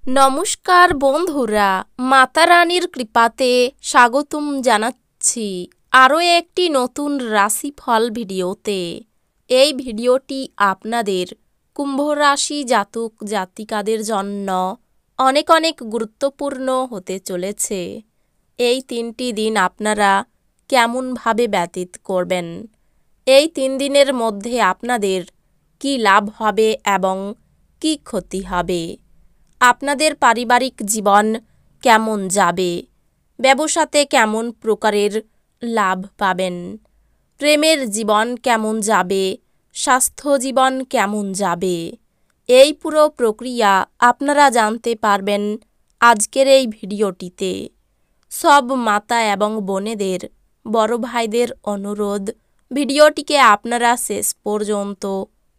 নমস্কার বন্ধুরা, মাতা রানীর কৃপাতে স্বাগতম জানাচ্ছি আরও একটি নতুন রাশিফল ভিডিওতে। এই ভিডিওটি আপনাদের কুম্ভ রাশি জাতক জাতিকাদের জন্য অনেক অনেক গুরুত্বপূর্ণ হতে চলেছে। এই 3টি দিন আপনারা কেমনভাবে ব্যতীত করবেন, এই 3 দিনের মধ্যে আপনাদের কি লাভ হবে এবং কি ক্ষতি হবে, আপনাদের পারিবারিক জীবন কেমন যাবে, ব্যবসাতে কেমন প্রকারের লাভ পাবেন, প্রেমের জীবন কেমন যাবে, স্বাস্থ্য জীবন কেমন যাবে, এই পুরো প্রক্রিয়া আপনারা জানতে পারবেন আজকের এই ভিডিওটিতে। সব মাতা এবং বোনেদের, বড় ভাইদের অনুরোধ, ভিডিওটিকে আপনারা শেষ পর্যন্ত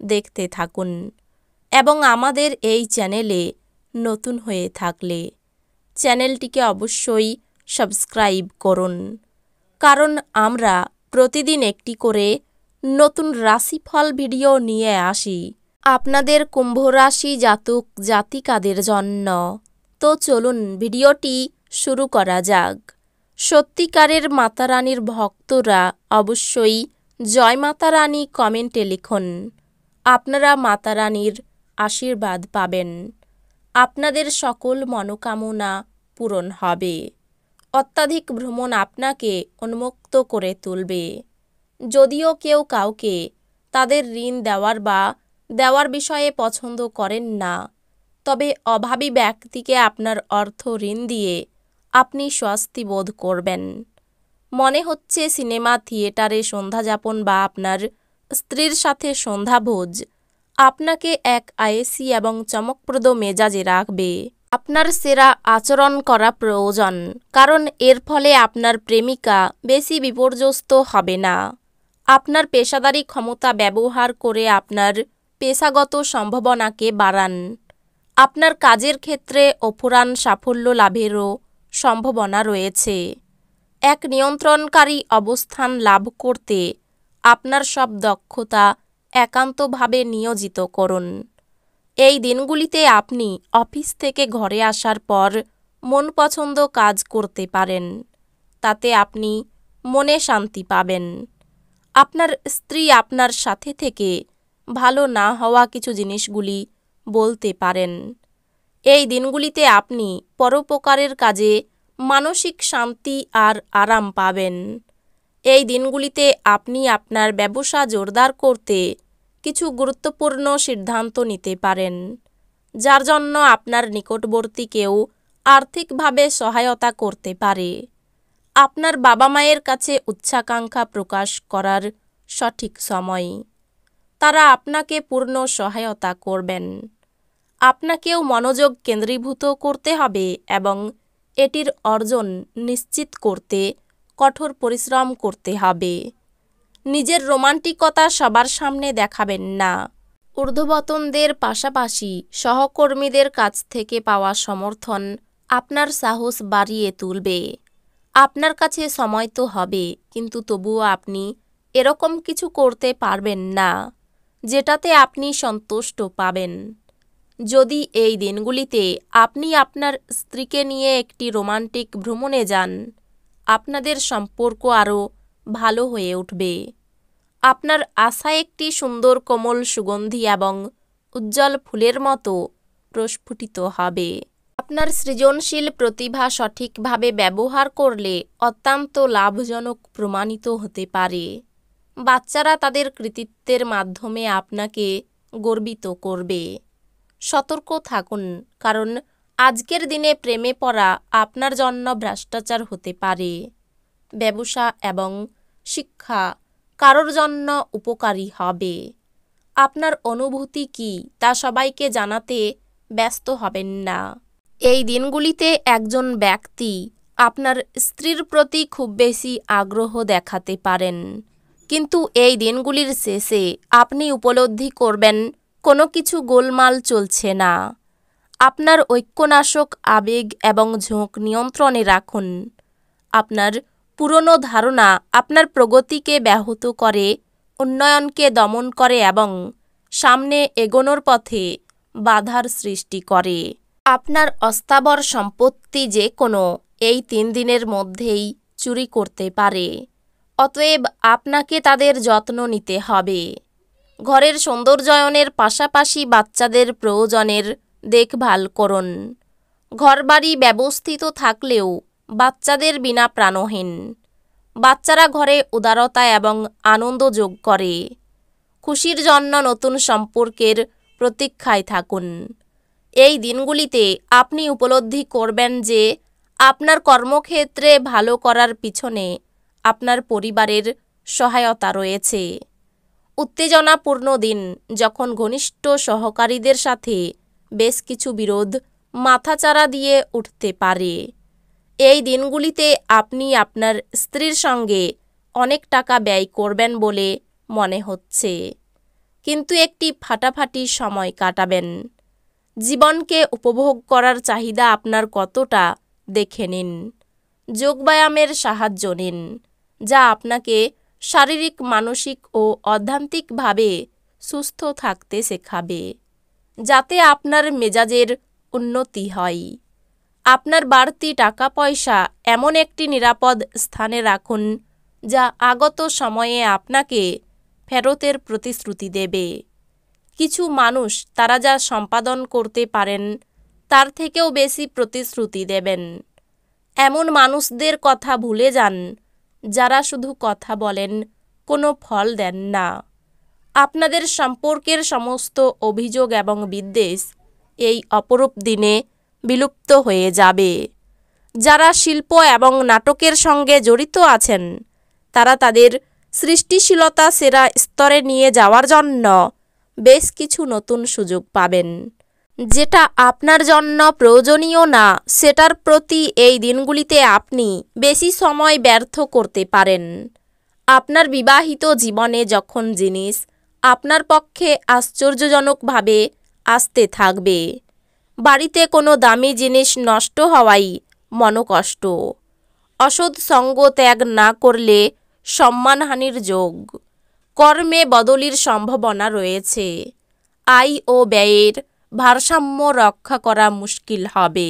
দেখতে থাকুন এবং আমাদের এই চ্যানেলে নতুন হয়ে থাকলে চ্যানেলটিকে অবশ্যই সাবস্ক্রাইব করুন, কারণ আমরা প্রতিদিন একটি করে নতুন রাশিফল ভিডিও নিয়ে আসি আপনাদের কুম্ভ রাশি জাতক জাতিকাদের জন্য। তো চলুন ভিডিওটি শুরু করা যাক। সত্যিকারের মাতা রানীর ভক্তরা অবশ্যই জয় মাতা রানী কমেন্টে লিখুন। আপনারা মাতা রানীর আশীর্বাদ পাবেন, আপনাদের সকল মনোকামনা পূরণ হবে। অত্যাধিক ভ্রমণ আপনাকে উন্মুক্ত করে তুলবে। যদিও কেউ কাউকে তাদের ঋণ দেওয়ার বিষয়ে পছন্দ করেন না, তবে অভাবী ব্যক্তিকে আপনার অর্থ ঋণ দিয়ে আপনি স্বস্তি বোধ করবেন। মনে হচ্ছে সিনেমা থিয়েটারে সন্ধ্যাযাপন বা আপনার স্ত্রীর সাথে সন্ধ্যাভোজ আপনাকে এক আয়েসি এবং চমকপ্রদ মেজাজে রাখবে। আপনার সেরা আচরণ করা প্রয়োজন, কারণ এর ফলে আপনার প্রেমিকা বেশি বিপর্যস্ত হবে না। আপনার পেশাদারি ক্ষমতা ব্যবহার করে আপনার পেশাগত সম্ভাবনাকে বাড়ান। আপনার কাজের ক্ষেত্রে অফুরান সাফল্য লাভেরও সম্ভাবনা রয়েছে। এক নিয়ন্ত্রণকারী অবস্থান লাভ করতে আপনার সব দক্ষতা একান্তভাবে নিয়োজিত করুন। এই দিনগুলিতে আপনি অফিস থেকে ঘরে আসার পর মন পছন্দ কাজ করতে পারেন, তাতে আপনি মনে শান্তি পাবেন। আপনার স্ত্রী আপনার সাথে থেকে ভালো না হওয়া কিছু জিনিসগুলি বলতে পারেন। এই দিনগুলিতে আপনি পরোপকারের কাজে মানসিক শান্তি আর আরাম পাবেন। এই দিনগুলিতে আপনি আপনার ব্যবসা জোরদার করতে কিছু গুরুত্বপূর্ণ সিদ্ধান্ত নিতে পারেন, যার জন্য আপনার নিকটবর্তী কেউ আর্থিকভাবে সহায়তা করতে পারে। আপনার বাবা মায়ের কাছে উচ্চাকাঙ্ক্ষা প্রকাশ করার সঠিক সময়। তারা আপনাকে পূর্ণ সহায়তা করবেন। আপনাকেও মনোযোগ কেন্দ্রীভূত করতে হবে এবং এটির অর্জন নিশ্চিত করতে কঠোর পরিশ্রম করতে হবে। নিজের রোমান্টিকতা সবার সামনে দেখাবেন না। ঊর্ধ্বতনদের পাশাপাশি সহকর্মীদের কাছ থেকে পাওয়া সমর্থন আপনার সাহস বাড়িয়ে তুলবে। আপনার কাছে সময় তো হবে, কিন্তু তবুও আপনি এরকম কিছু করতে পারবেন না যেটাতে আপনি সন্তুষ্ট পাবেন। যদি এই দিনগুলিতে আপনি আপনার স্ত্রীকে নিয়ে একটি রোমান্টিক ভ্রমণে যান, আপনাদের সম্পর্ক আরও ভালো হয়ে উঠবে। আপনার আশা একটি সুন্দর কোমল সুগন্ধি এবং উজ্জ্বল ফুলের মতো প্রস্ফুটিত হবে। আপনার সৃজনশীল প্রতিভা সঠিকভাবে ব্যবহার করলে অত্যন্ত লাভজনক প্রমাণিত হতে পারে। বাচ্চারা তাদের কৃতিত্বের মাধ্যমে আপনাকে গর্বিত করবে। সতর্ক থাকুন, কারণ আজকের দিনে প্রেমে পড়া আপনার জন্য ভ্রষ্টাচার হতে পারে। ব্যবসা এবং শিক্ষা কারোর জন্য উপকারী হবে। আপনার অনুভূতি কী তা সবাইকে জানাতে ব্যস্ত হবেন না। এই দিনগুলিতে একজন ব্যক্তি আপনার স্ত্রীর প্রতি খুব বেশি আগ্রহ দেখাতে পারেন, কিন্তু এই দিনগুলির শেষে আপনি উপলব্ধি করবেন কোনো কিছু গোলমাল চলছে না। আপনার ঐক্যনাশক আবেগ এবং ঝোঁক নিয়ন্ত্রণে রাখুন। আপনার পুরনো ধারণা আপনার প্রগতিকে ব্যাহত করে, উন্নয়নকে দমন করে এবং সামনে এগোনোর পথে বাধার সৃষ্টি করে। আপনার অস্থাবর সম্পত্তি যে কোনো এই 3 দিনের মধ্যেই চুরি করতে পারে। অতএব আপনাকে তাদের যত্ন নিতে হবে। ঘরের সৌন্দর্যায়নের পাশাপাশি বাচ্চাদের প্রয়োজনের দেখভাল করুন। ঘরবাড়ি ব্যবস্থিত থাকলেও বাচ্চাদের বিনা প্রাণহীন। বাচ্চারা ঘরে উদারতা এবং আনন্দ যোগ করে। খুশির জন্য নতুন সম্পর্কের প্রতীক্ষায় থাকুন। এই দিনগুলিতে আপনি উপলব্ধি করবেন যে আপনার কর্মক্ষেত্রে ভালো করার পিছনে আপনার পরিবারের সহায়তা রয়েছে। উত্তেজনাপূর্ণ দিন, যখন ঘনিষ্ঠ সহকারীদের সাথে বেশ কিছু বিরোধ মাথাচাড়া দিয়ে উঠতে পারে। এই দিনগুলিতে আপনি আপনার স্ত্রীর সঙ্গে অনেক টাকা ব্যয় করবেন বলে মনে হচ্ছে, কিন্তু একটি ফাটাফাটি সময় কাটাবেন। জীবনকে উপভোগ করার চাহিদা আপনার কতটা দেখে নিন। যোগব্যায়ামের সাহায্য নিন, যা আপনাকে শারীরিক, মানসিক ও আধ্যাত্মিকভাবে সুস্থ থাকতে শেখাবে, যাতে আপনার মেজাজের উন্নতি হয়। আপনার বাড়তি টাকা পয়সা এমন একটি নিরাপদ স্থানে রাখুন যা আগত সময়ে আপনাকে ফেরতের প্রতিশ্রুতি দেবে। কিছু মানুষ তারা যা সম্পাদন করতে পারেন তার থেকেও বেশি প্রতিশ্রুতি দেবেন। এমন মানুষদের কথা ভুলে যান যারা শুধু কথা বলেন, কোনো ফল দেন না। আপনাদের সম্পর্কের সমস্ত অভিযোগ এবং বিদ্বেষ এই অপরূপ দিনে বিলুপ্ত হয়ে যাবে। যারা শিল্প এবং নাটকের সঙ্গে জড়িত আছেন তারা তাদের সৃষ্টিশীলতা সেরা স্তরে নিয়ে যাওয়ার জন্য বেশ কিছু নতুন সুযোগ পাবেন। যেটা আপনার জন্য প্রয়োজনীয় না, সেটার প্রতি এই দিনগুলিতে আপনি বেশি সময় ব্যর্থ করতে পারেন। আপনার বিবাহিত জীবনে যখন জিনিস আপনার পক্ষে আশ্চর্যজনকভাবে আসতে থাকবে, বাড়িতে কোনো দামি জিনিস নষ্ট হওয়াই মনোকষ্ট। অসৎ সঙ্গ ত্যাগ না করলে সম্মানহানির যোগ। কর্মে বদলির সম্ভাবনা রয়েছে। আয় ও ব্যয়ের ভারসাম্য রক্ষা করা মুশকিল হবে।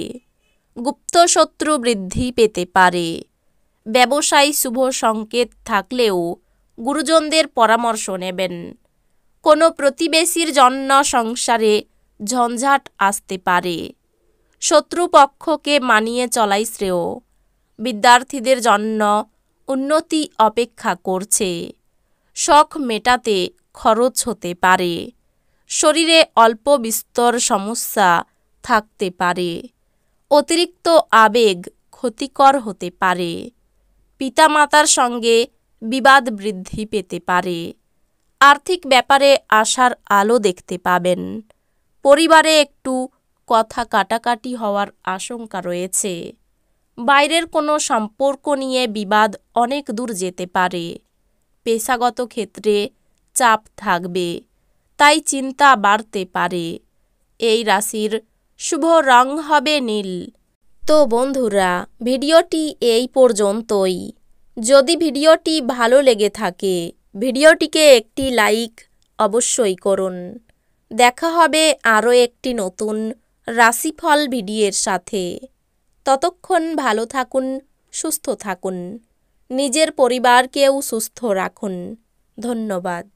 গুপ্ত শত্রু বৃদ্ধি পেতে পারে। ব্যবসায় শুভ সংকেত থাকলেও গুরুজনদের পরামর্শ নেবেন। কোনো প্রতিবেশীর জন্য সংসারে ঝঞ্ঝাট আসতে পারে। শত্রুপক্ষকে মানিয়ে চলাই শ্রেয়। বিদ্যার্থীদের জন্য উন্নতি অপেক্ষা করছে। শখ মেটাতে খরচ হতে পারে। শরীরে অল্প বিস্তর সমস্যা থাকতে পারে। অতিরিক্ত আবেগ ক্ষতিকর হতে পারে। পিতামাতার সঙ্গে বিবাদ বৃদ্ধি পেতে পারে। আর্থিক ব্যাপারে আশার আলো দেখতে পাবেন। পরিবারে একটু কথা কাটাকাটি হওয়ার আশঙ্কা রয়েছে। বাইরের কোনো সম্পর্ক নিয়ে বিবাদ অনেক দূর যেতে পারে। পেশাগত ক্ষেত্রে চাপ থাকবে, তাই চিন্তা বাড়তে পারে। এই রাশির শুভ রং হবে নীল। তো বন্ধুরা, ভিডিওটি এই পর্যন্তই। যদি ভিডিওটি ভালো লেগে থাকে ভিডিওটিকে একটি লাইক অবশ্যই করুন। দেখা হবে আরও একটি নতুন রাশিফল ভিডিওর সাথে। ততক্ষণ ভালো থাকুন, সুস্থ থাকুন, নিজের পরিবারকেও সুস্থ রাখুন। ধন্যবাদ।